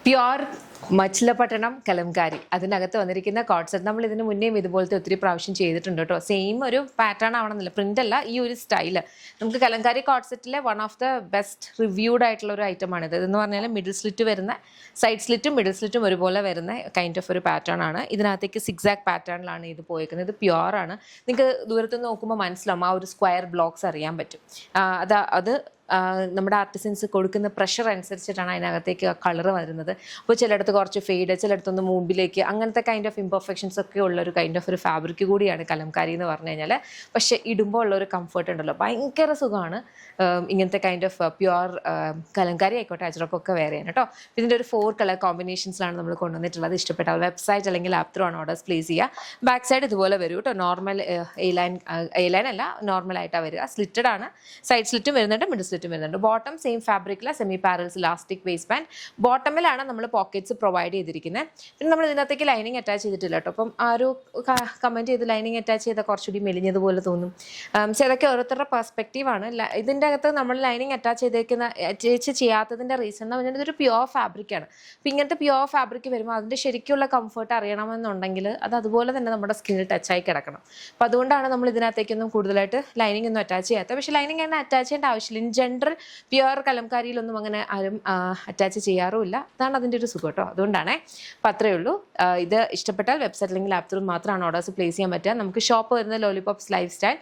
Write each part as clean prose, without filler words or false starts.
Pure മച്ചിലപട്ടണം Kalamkari അതിനകത്ത് വന്നിരിക്കുന്ന code set നമ്മൾ ഇതിന് മുന്നേയും ഇതുപോലത്തെ ഒത്തിരി പ്രാവശ്യം ചെയ്തിട്ടുണ്ട് കേട്ടോ. സെയിം ഒരു പാറ്റേൺ ആവണമെന്നില്ല, പ്രിന്റ് അല്ല, ഈ ഒരു സ്റ്റൈല് നമുക്ക് കലംകാരി കോഡ് സെറ്റിലെ one of the best reviewed ആയിട്ടുള്ള ഒരു ഐറ്റം ആണ് ഇത്. ഇതെന്ന് പറഞ്ഞാൽ മിഡിൽ സ്ലിറ്റ് വരുന്ന, സൈഡ് സ്ലിറ്റും മിഡിൽ സ്ലിറ്റും ഒരുപോലെ വരുന്ന കൈൻഡ് ഓഫ് ഒരു പാറ്റേൺ ആണ്. ഇതിനകത്തേക്ക് സിക്സാക് പാറ്റേണിലാണ് ഇത് പോയേക്കുന്നത്. ഇത് പ്യുവർ ആണ്. നിങ്ങൾക്ക് ദൂരത്തുനിന്ന് നോക്കുമ്പോൾ മനസ്സിലാവും, ആ ഒരു സ്ക്വയർ ബ്ലോക്സ് അറിയാൻ പറ്റും. അത് നമ്മുടെ ആർട്ടിസൻസ് കൊടുക്കുന്ന പ്രഷർ അനുസരിച്ചിട്ടാണ് അതിനകത്തേക്ക് കളർ വരുന്നത്. അപ്പോൾ ചിലയിടത്ത് കുറച്ച് ഫെയ്ഡ്, ചിലയിടത്തൊന്ന് മുമ്പിലേക്ക്, അങ്ങനത്തെ കൈൻഡ് ഓഫ് ഇംപെർഫെക്ഷൻസ് ഒക്കെ ഉള്ള ഒരു കൈൻഡ് ഓഫ് ഒരു ഫാബ്രിക് കൂടിയാണ് കലംകാരി എന്ന് പറഞ്ഞു കഴിഞ്ഞാൽ. പക്ഷേ ഇടുമ്പോൾ ഉള്ളൊരു കംഫർട്ട് ഉണ്ടല്ലോ, ഭയങ്കര സുഖമാണ്. ഇങ്ങനത്തെ കൈൻഡ് ഓഫ് പ്യുവർ കലംകാരി ആയിക്കോട്ടെ, അജ്രക്കൊക്കെ വേറെ ആണ് കേട്ടോ. ഇതിൻ്റെ ഒരു 4 കളർ കോമ്പിനേഷൻസിലാണ് നമ്മൾ കൊണ്ടുവന്നിട്ടുള്ളത്. ഇഷ്ടപ്പെട്ട വെബ്സൈറ്റ് അല്ലെങ്കിൽ ആപ്പ് ത്രൂ ആണ് ഓർഡേഴ്സ് പ്ലേസ് ചെയ്യുക. ബാക്ക് സൈഡ് ഇതുപോലെ വരും കേട്ടോ. നോർമൽ എ ലൈൻ അല്ല, നോർമൽ ആയിട്ടാണ് വരിക. സ്ലിറ്റഡ് ആണ്, സൈഡ് സ്ലിറ്റും വരുന്നുണ്ട്, മിഡിൽ സ്ലിറ്റും വരുന്നുണ്ട്. ബോട്ടം സെയിം ഫാബ്രിക്കിലെ semi parallels elastic waist band. ബോട്ടമിലാണ് നമ്മൾ പോക്കറ്റ്സ് പ്രൊവൈഡ് ചെയ്തിരിക്കുന്നത്. പിന്നെ നമ്മൾ ഇതിനകത്തേക്ക് ലൈനിങ് അറ്റാച്ച് ചെയ്തിട്ടില്ല കേട്ടോ. അപ്പം ആ ഒരു കമൻറ്റ് ചെയ്ത് ലൈനിങ് അറ്റാച്ച് ചെയ്താൽ കുറച്ചുകൂടി മെലിഞ്ഞതുപോലെ തോന്നും. അതൊക്കെ ഓരോരുത്തരുടെ പെർസ്പെക്റ്റീവാണ്. ഇതിൻ്റെ അകത്ത് നമ്മൾ ലൈനിങ് അറ്റാച്ച് ചെയ്യാത്തതിൻ്റെ റീസൺ എന്ന് പറഞ്ഞാൽ ഇതൊരു പ്യുവർ ഫാബ്രിക്കാണ്. അപ്പം ഇങ്ങനത്തെ പ്യുവർ ഫാബ്രിക് വരുമ്പോൾ അതിൻ്റെ ശരിക്കുള്ള കംഫർട്ട് അറിയണമെന്നുണ്ടെങ്കിൽ അത് അതുപോലെ തന്നെ നമ്മുടെ സ്കിന്നിൽ ടച്ചായി കിടക്കണം. അപ്പം അതുകൊണ്ടാണ് നമ്മൾ ഇതിനകത്തേക്കൊന്നും കൂടുതലായിട്ട് ലൈനിങ് ഒന്നും അറ്റാച്ച് ചെയ്യാത്തത്. പക്ഷേ ലൈനിങ് അങ്ങനെ അറ്റാച്ച് ചെയ്യേണ്ട ആവശ്യമില്ല. ഇൻ ജനറൽ പ്യുവർ കലംകാരിയിലൊന്നും അങ്ങനെ ആരും അറ്റാച്ച് ചെയ്യാറുമില്ല. അതാണ് അതിൻ്റെ ഒരു സുഖം കേട്ടോ. അതുകൊണ്ടാണേ. അപ്പം അത്രയേ ഉള്ളൂ. ഇത് ഇഷ്ടപ്പെട്ടാൽ വെബ്സൈറ്റ് അല്ലെങ്കിൽ ആപ്പ് ത്രൂ മാത്രമാണ് ഓർഡേഴ്സ് പ്ലേസ് ചെയ്യാൻ പറ്റുക. നമുക്ക് ഷോപ്പ് വരുന്നത് ലോലിപോപ്സ് ലൈഫ് സ്റ്റൈൽ,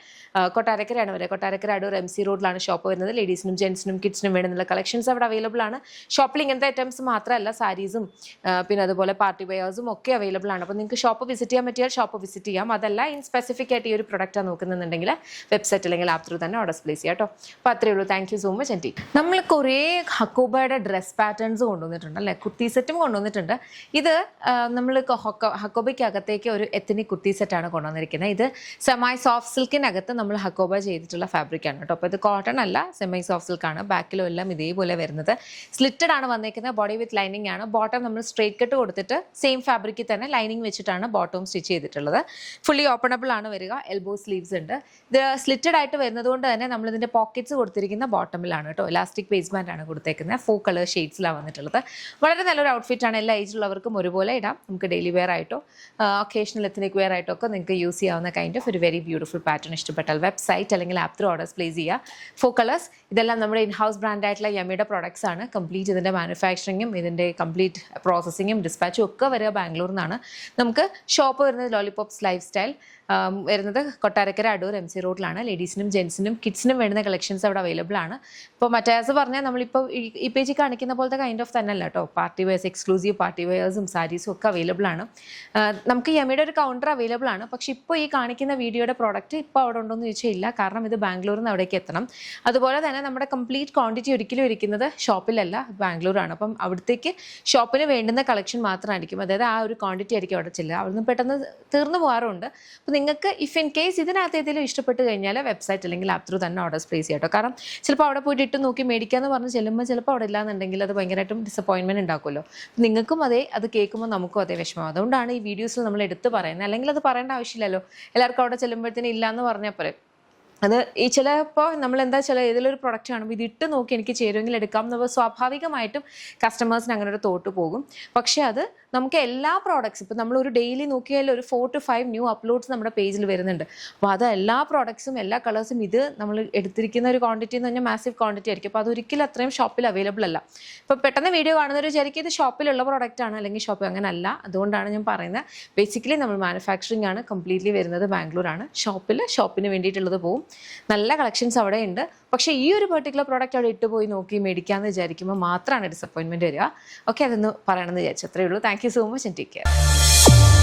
കൊട്ടാരക്കരയാണ് വരെ. കൊട്ടാരക്കര അടൂർ MC റോഡിലാണ് ഷോപ്പ് വരുന്നത്. ലേഡീസിനും ജെൻസിനും കിഡ്സിനും വേണ്ടുന്ന കളക്ഷൻസ് അവിടെ അവൈലബിൾ ആണ്. ഷോപ്പിൽ ഇങ്ങനത്തെ ഐറ്റംസ് മാത്രമല്ല, സാരീസും പിന്നെ അതുപോലെ പാർട്ടി വെയേഴ്സും ഒക്കെ അവൈലബിൾ ആണ്. അപ്പോൾ നിങ്ങൾക്ക് ഷോപ്പ് വിസിറ്റ് ചെയ്യാൻ പറ്റിയാൽ ഷോപ്പ് വിസിറ്റ് ചെയ്യാം. അതല്ല ഇൻ സ്പെസിഫിക് ആയിട്ട് ഈ ഒരു പ്രൊഡക്റ്റാണ് നോക്കുന്നുണ്ടെങ്കിൽ വെബ്സൈറ്റ് അല്ലെങ്കിൽ ആപ്പ് ത്രൂ തന്നെ ഓർഡേഴ്സ് പ്ലേസ് ചെയ്യാം കേട്ടോ. അപ്പോൾ അത്രയേ ഉള്ളൂ. Thank you so much aunty. നമ്മൾ കുറേ ഹക്കോബയുടെ ഡ്രസ് പാറ്റേൺസ് കൊണ്ടുവന്നിട്ടുണ്ട് അല്ലേ, കുർത്തി സെറ്റും കൊണ്ടുവന്നിട്ടുണ്ട്. ഇത് നമ്മൾ ഹക്കോബയ്ക്കകത്തേക്ക് ഒരു എത്തനിക് കുർത്തി സെറ്റാണ് കൊണ്ടുവന്നിരിക്കുന്നത്. ഇത് സെമൈ സോഫ്റ്റ് സിൽക്കിനകത്ത് നമ്മൾ ഹക്കോബ ചെയ്തിട്ടുള്ള ഫാബ്രിക്കാണ് കേട്ടോ. അപ്പോൾ ഇത് കോട്ടൺ അല്ല, സെമൈ സോഫ്റ്റ് സിൽക്കാണ്. ബാക്കിലും എല്ലാം ഇതേപോലെ വരുന്നത്. സ്ലിറ്റഡ് ആണ് വന്നിരിക്കുന്നത്. ബോഡി വിത്ത് ലൈനിങ് ആണ്. ബോട്ടം നമ്മൾ സ്ട്രേറ്റ് കട്ട് കൊടുത്തിട്ട് സെയിം ഫാബ്രിക്കിൽ തന്നെ ലൈനിങ് വെച്ചിട്ടാണ് ബോട്ടം സ്റ്റിച്ച് ചെയ്തിട്ടുള്ളത്. ഫുള്ളി ഓപ്പണബിൾ ആണ് വരിക. എൽബോ സ്ലീവ്സ് ഉണ്ട്. ഇത് സ്ലിറ്റഡ് ആയിട്ട് വരുന്നത് കൊണ്ട് തന്നെ നമ്മൾ ഇതിൻ്റെ പോക്കറ്റ്സ് കൊടുത്തിരിക്കുന്ന ബോട്ടമിലാണ് കേട്ടോ. ഇലാസ്റ്റിക് വേസ്റ്റ് ബാൻഡ് ആണ് കൊടുത്തേക്കുന്നത്. 4 കളർ ഷെയ്ഡ്സിലാണ് വന്നിട്ടുള്ളത്. വളരെ നല്ലൊരു ഔട്ട്ഫിറ്റാണ്. എല്ലാ ഏജിലുള്ളവർക്കും ഒരുപോലെ ഇടാം. നമുക്ക് ഡെയിലി വെയർ ആയിട്ടോ ഒക്കേഷണൽ എത്തനിക് വെയർ ആയിട്ടോ ഒക്കെ നിങ്ങൾക്ക് യൂസ് ചെയ്യാവുന്ന കൈൻഡ് ഓഫ് ഒരു വെരി ബ്യൂട്ടിഫുൾ പാറ്റേൺ. ഇഷ്ടപ്പെട്ടാൽ വെബ്സൈറ്റ് അല്ലെങ്കിൽ ആപ്പ് ത്രൂ ഓർഡേഴ്സ് പ്ലേസ് ചെയ്യുക. 4 കളേഴ്സ്. ഇതെല്ലാം നമ്മുടെ ഇൻ ഹൗസ് ബ്രാൻഡ് ആയിട്ടുള്ള യമ്മിയുടെ പ്രോഡക്ട്സ് ആണ്. കംപ്ലീറ്റ് ഇതിൻ്റെ മാനുഫാക്ചറിങ്ങും ഇതിൻ്റെ കംപ്ലീറ്റ് പ്രോസസ്സിങ്ങും ഡിസ്പാച്ചും ഒക്കെ വരിക ബാംഗ്ലൂരിൽ നിന്നാണ്. നമുക്ക് ഷോപ്പ് വരുന്നത് ലോലിപോപ്സ് ലൈഫ് സ്റ്റൈൽ വരുന്നത് കൊട്ടാരക്കര അടൂർ MC റോഡിലാണ്. ലേഡീസിനും ജെൻസിനും കിഡ്സിനും വേണ്ടുന്ന കളക്ഷൻസ് അവിടെ അവൈലബിൾ ആണ്. ഇപ്പോൾ മറ്റേസ് പറഞ്ഞാൽ നമ്മളിപ്പോൾ ഈ പേജിൽ കാണിക്കുന്ന പോലത്തെ കൈൻഡ് ഓഫ് തന്നെ അല്ല കേട്ടോ. പാർട്ടി വെയേഴ്സ്, എക്സ്ക്ലൂസീവ് പാർട്ടി വെയേഴ്സും സാരീസും ഒക്കെ അവൈലബിൾ ആണ്. നമുക്ക് യമ്മിയുടെ ഒരു കൗണ്ടർ അവൈലബിൾ ആണ്. പക്ഷേ ഇപ്പോൾ ഈ കാണിക്കുന്ന വീഡിയോയുടെ പ്രോഡക്റ്റ് ഇപ്പോൾ അവിടെ ഉണ്ടോ എന്ന് ചോദിച്ചാൽ ഇല്ല. കാരണം ഇത് ബാംഗ്ലൂരിൽ നിന്ന് അവിടേക്ക് എത്തണം. അതുപോലെ തന്നെ നമ്മുടെ കംപ്ലീറ്റ് ക്വാണ്ടിറ്റി ഒരിക്കലും ഇരിക്കുന്നത് ഷോപ്പിലല്ല, ബാംഗ്ലൂരാണ്. അപ്പം അവിടത്തേക്ക് ഷോപ്പിന് വേണ്ടുന്ന കളക്ഷൻ മാത്രമായിരിക്കും. അതായത് ആ ഒരു ക്വാണ്ടിറ്റി ആയിരിക്കും അവിടെ ചെല്ലുക. അവിടെ നിന്ന് പെട്ടെന്ന് തീർന്നു പോകാറുണ്ട്. അപ്പോൾ നിങ്ങൾക്ക് ഇഫ് ഇൻ കേസ് ഇതിനകത്ത് ഏതെങ്കിലും ഇഷ്ടപ്പെട്ട് കഴിഞ്ഞാൽ വെബ്സൈറ്റ് അല്ലെങ്കിൽ ആപ്പ് ത്രൂ തന്നെ ഓർഡേഴ്സ് പ്ലേസ് ചെയ്യാം കേട്ടോ. കാരണം ചിലപ്പോൾ അവിടെ പോയിട്ട് ഇട്ട് നോക്കി മേടിക്കാമെന്ന് പറഞ്ഞ് ചെല്ലുമ്പോൾ ചിലപ്പോൾ അവിടെ ഇല്ലാന്നുണ്ടെങ്കിൽ അത് ഭയങ്കരമായിട്ടും ഡിസപ്പോയിൻമെൻറ്റ് ഉണ്ടാക്കുമല്ലോ. നിങ്ങൾക്കും അത് കേൾക്കുമ്പോൾ നമുക്കും അതേ വിഷമം. അതുകൊണ്ടാണ് ഈ വീഡിയോസിൽ നമ്മൾ എടുത്ത് പറയുന്നത്. അല്ലെങ്കിൽ അത് പറയേണ്ട ആവശ്യമില്ലല്ലോ. എല്ലാവർക്കും അവിടെ ചെല്ലുമ്പോഴത്തേനും ഇല്ലയെന്ന് പറഞ്ഞാൽ പോരെ. അത് ഈ ചിലപ്പോൾ നമ്മൾ എന്താ ഏതെങ്കിലും പ്രൊഡക്റ്റ് കാണുമ്പോൾ ഇത് ഇട്ട് നോക്കി എനിക്ക് ചേരുമെങ്കിൽ എടുക്കാം എന്ന് സ്വാഭാവികമായിട്ടും കസ്റ്റമേഴ്സിന് അങ്ങനെ ഒരു തോട്ട് പോകും. പക്ഷേ അത് നമുക്ക് എല്ലാ പ്രോഡക്ട്സ് ഇപ്പോൾ നമ്മൾ ഒരു ഡെയിലി നോക്കിയാൽ ഒരു 4 to 5 ന്യൂ അപ്ലോഡ്സ് നമ്മുടെ പേജിൽ വരുന്നുണ്ട്. അപ്പോൾ അത് എല്ലാ പ്രോഡക്ട്സും എല്ലാ കളേഴ്സും ഇത് നമ്മൾ എടുത്തിരിക്കുന്ന ഒരു ക്വാണ്ടിറ്റി എന്ന് പറഞ്ഞാൽ മാസീവ് ക്വാണ്ടിറ്റി ആയിരിക്കും. അപ്പോൾ അതൊരിക്കലും അത്രയും ഷോപ്പിൽ അവൈലബിൾ അല്ല. ഇപ്പോൾ പെട്ടെന്ന് വീഡിയോ കാണുന്നവർ വിചാരിക്കും ഇത് ഷോപ്പിലുള്ള പ്രോഡക്റ്റാണ് അല്ലെങ്കിൽ ഷോപ്പിൽ അങ്ങനെ അല്ല. അതുകൊണ്ടാണ് ഞാൻ പറയുന്നത്. ബേസിക്കലി നമ്മൾ മാനുഫാക്ചറിങ് ആണ് കംപ്ലീറ്റ്ലി വരുന്നത് ബാംഗ്ലൂരാണ്. ഷോപ്പിന് വേണ്ടിയിട്ടുള്ളത് പോവും. നല്ല കളക്ഷൻസ് അവിടെ ഉണ്ട്. പക്ഷേ ഈ ഒരു പെർട്ടിക്കുലർ പ്രോഡക്റ്റ് അവിടെ ഇട്ട് പോയി നോക്കി മേടിക്കാമെന്ന് വിചാരിക്കുമ്പോൾ മാത്രമാണ് ഡിസപ്പോയിൻമെൻറ്റ് വരിക. ഓക്കെ, അതൊന്ന് പറയണമെന്ന് വിചാരിച്ചു. അത്രയേ ഉള്ളൂ. Thank you so much and take care.